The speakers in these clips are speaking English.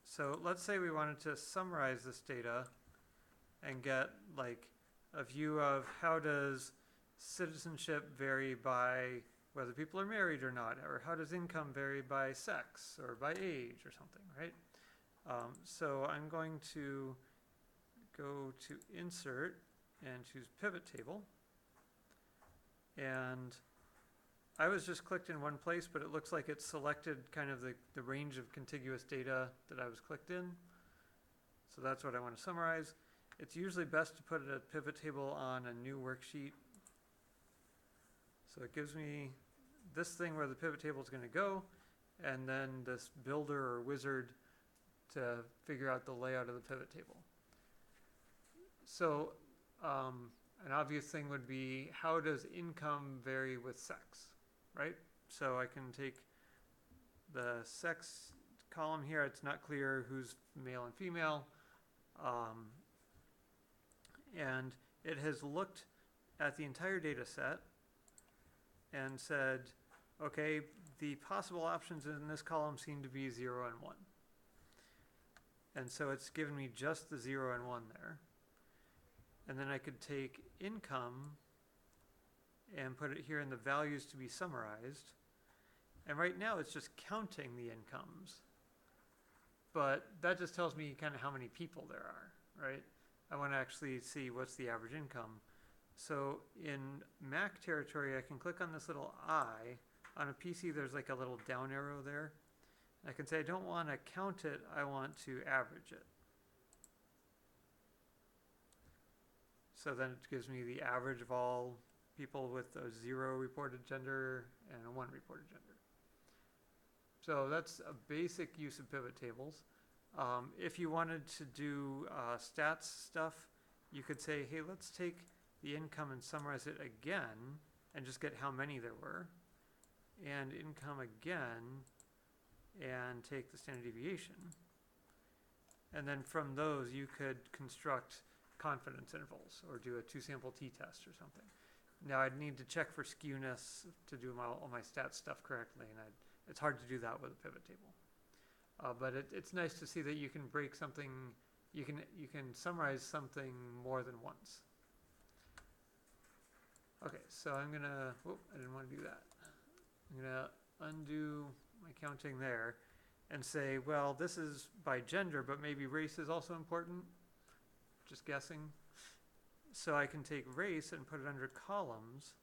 So let's say we wanted to summarize this data and get like a view of how does citizenship vary by whether people are married or not, or how does income vary by sex or by age or something, right? So I'm going to go to Insert and choose Pivot Table. And I was just clicked in one place, but it looks like it selected kind of the range of contiguous data that I was clicked in. So that's what I want to summarize. It's usually best to put a pivot table on a new worksheet. So it gives me this thing where the pivot table is going to go, and then this builder or wizard to figure out the layout of the pivot table. So an obvious thing would be, how does income vary with sex, right? So I can take the sex column here. It's not clear who's male and female. And it has looked at the entire data set and said, okay, the possible options in this column seem to be 0 and 1. And so it's given me just the 0 and 1 there. And then I could take income and put it here in the values to be summarized. And right now it's just counting the incomes. But that just tells me kind of how many people there are, right? I want to actually see what's the average income. So in Mac territory, I can click on this little I. On a PC, there's like a little down arrow there. I can say I don't want to count it, I want to average it. So then it gives me the average of all people with a 0 reported gender and a 1 reported gender. So that's a basic use of pivot tables. If you wanted to do stats stuff, you could say, hey, let's take the income and summarize it again and just get how many there were. And income again and take the standard deviation. And then from those, you could construct confidence intervals or do a 2-sample t-test or something. Now I'd need to check for skewness to do all my stats stuff correctly, and it's hard to do that with a pivot table. But it's nice to see that you can break something, you can summarize something more than once. Okay, so I'm gonna, whoop, I didn't want to do that. I'm gonna undo my counting there and say, well, this is by gender, but maybe race is also important. Just guessing. So I can take race and put it under columns,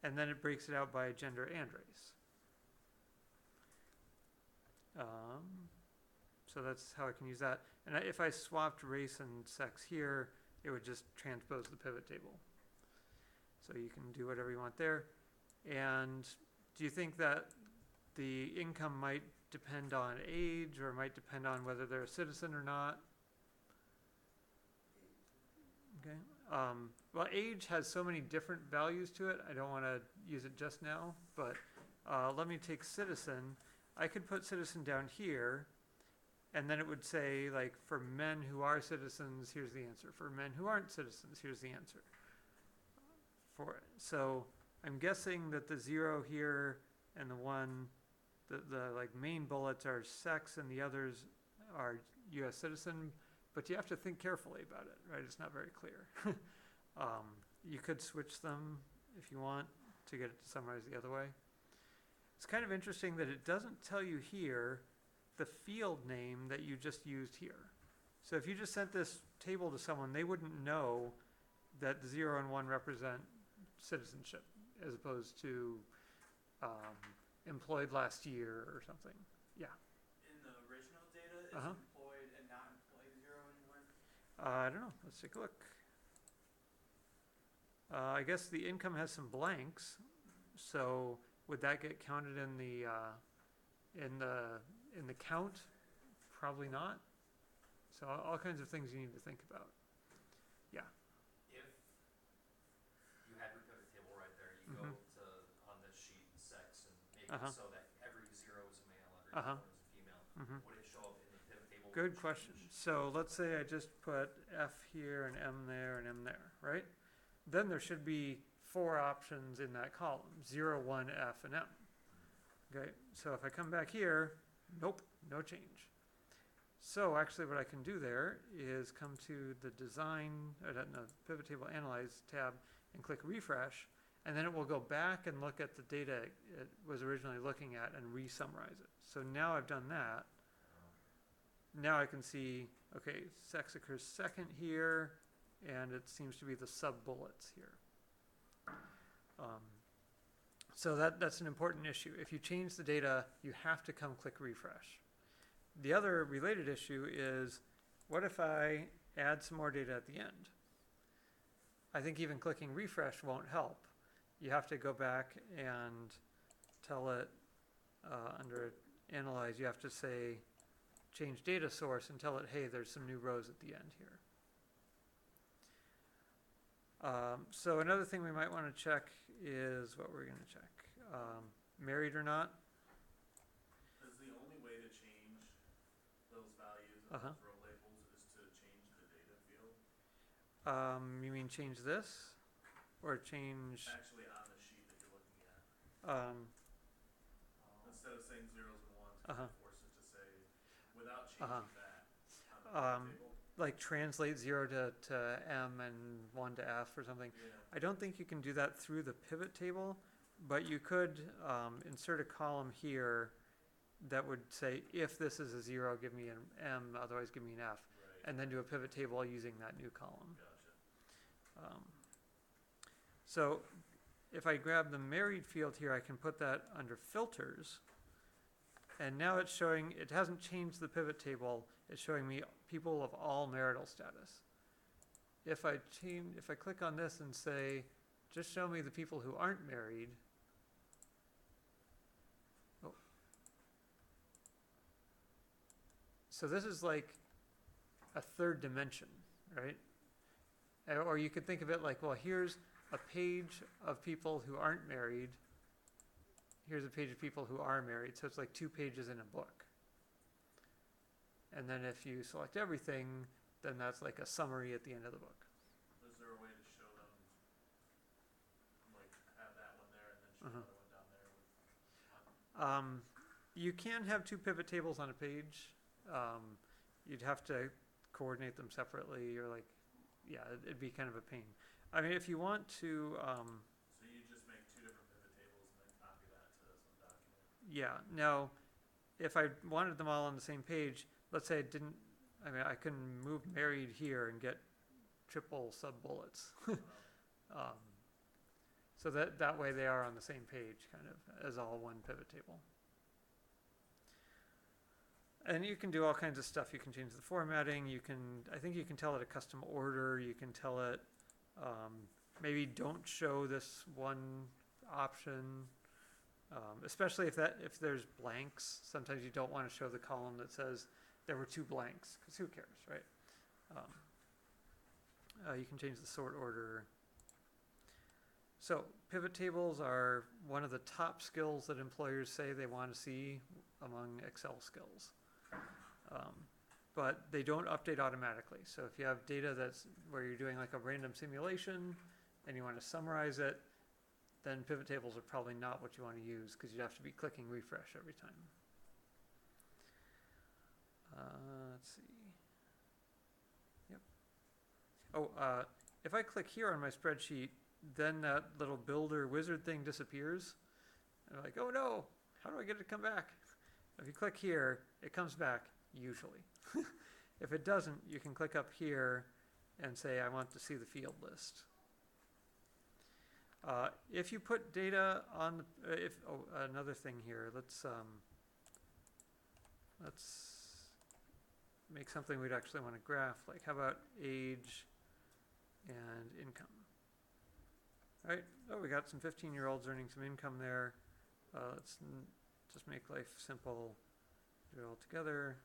and then it breaks it out by gender and race. So that's how I can use that. And if I swapped race and sex here, it would just transpose the pivot table. So you can do whatever you want there. And do you think that the income might depend on age or might depend on whether they're a citizen or not? Okay. Well, age has so many different values to it. I don't want to use it just now, but let me take citizen. I could put citizen down here, and then it would say, like, for men who are citizens, here's the answer. For men who aren't citizens, here's the answer for it. So I'm guessing that the 0 here and the 1, the like main bullets are sex and the others are U.S. citizen, but you have to think carefully about it, right? It's not very clear. You could switch them if you want to get it to summarize the other way. It's kind of interesting that it doesn't tell you here the field name that you just used here. So if you just sent this table to someone, they wouldn't know that the 0 and 1 represent citizenship as opposed to employed last year or something. Yeah. In the original data, is employed and not employed 0 anymore? I don't know. Let's take a look. I guess the income has some blanks, so would that get counted in the count? Probably not. So all kinds of things you need to think about. Yeah. If you had your pivot table right there, you go to on this sheet sex and make it so that every 0 is a male, every 1 is a female. Would it show up in the pivot table? Good question. So let's say I just put F here and M there and M there, right? Then there should be 4 options in that column, 0, 1, F, and M. Okay, so if I come back here, Nope, no change. So actually what I can do there is come to the design, no, pivot table analyze tab and click refresh, and then it will go back and look at the data it was originally looking at and re-summarize it. So now I've done that. Now I can see, okay, sex occurs second here, and it seems to be the sub-bullets here. So that's an important issue. If you change the data, you have to come click refresh. The other related issue is, what if I add some more data at the end? I think even clicking refresh won't help. You have to go back and tell it under analyze, you have to say change data source and tell it, hey, there's some new rows at the end here. So another thing we might want to check is what we're going to check. Married or not. Is the only way to change those values of those row labels is to change the data field? You mean change this? Or change... Actually on the sheet that you're looking at. Instead of saying zeros and ones, you can force it to say, without changing that on the table. Like translate 0 to M and 1 to F or something. Yeah. I don't think you can do that through the pivot table, but you could insert a column here that would say, if this is a 0, give me an M, otherwise give me an F, Right. and then do a pivot table using that new column. Gotcha. So if I grab the married field here, I can put that under filters. And now it's showing, it hasn't changed the pivot table, it's showing me people of all marital status. If I click on this and say, just show me the people who aren't married. Oh. So this is like a third dimension, right? Or you could think of it like, well, here's a page of people who aren't married. Here's a page of people who are married. So it's like 2 pages in a book. And then if you select everything, then that's like a summary at the end of the book. Is there a way to show them, like have that one there and then show the other one down there? You can have 2 pivot tables on a page. You'd have to coordinate them separately, or like, yeah, it'd be kind of a pain. I mean, if you want to, So you just make 2 different pivot tables and then copy that to some document? yeah. Now, if I wanted them all on the same page, let's say I couldn't move married here and get triple sub-bullets. So that way they are on the same page, kind of, as all one pivot table. And you can do all kinds of stuff. You can change the formatting. I think you can tell it a custom order. You can tell it, maybe don't show this one option. Especially if there's blanks. Sometimes you don't want to show the column that says there were 2 blanks, because who cares, right? You can change the sort order. So pivot tables are one of the top skills that employers say they want to see among Excel skills. But they don't update automatically. So if you have data where you're doing like a random simulation and you want to summarize it, then pivot tables are probably not what you want to use, because you'd have to be clicking refresh every time. Let's see. Yep. Oh, if I click here on my spreadsheet, then that little builder wizard thing disappears. And I'm like, oh no, how do I get it to come back? If you click here, it comes back, usually. If it doesn't, you can click up here and say, I want to see the field list. If you put data on, another thing here, let's make something we'd actually want to graph. Like, how about age and income? All right, oh, we got some 15-year-olds earning some income there. Let's just make life simple, do it all together.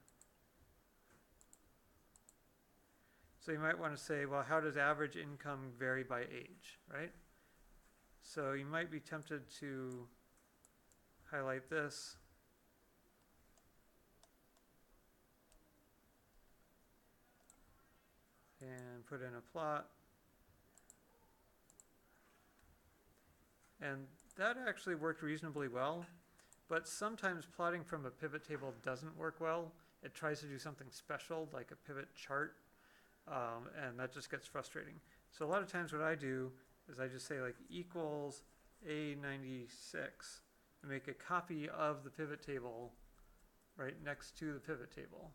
So you might want to say, well, how does average income vary by age, right? So you might be tempted to highlight this. And put in a plot. And that actually worked reasonably well. but sometimes plotting from a pivot table doesn't work well. It tries to do something special, like a pivot chart, and that just gets frustrating. So a lot of times what I do is I just say like equals A96 and make a copy of the pivot table right next to the pivot table.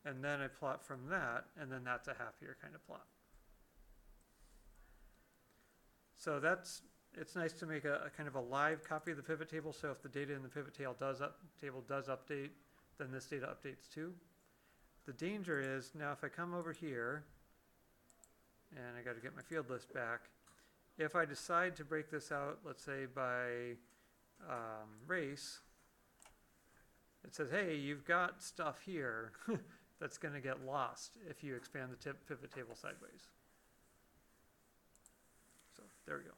And then I plot from that, and then that's a happier kind of plot. So it's nice to make a kind of a live copy of the pivot table, so if the data in the pivot table does update, then this data updates too. The danger is, now if I come over here, and I got to get my field list back, if I decide to break this out, let's say by race, it says, hey, you've got stuff here that's going to get lost if you expand the pivot table sideways. So there we go.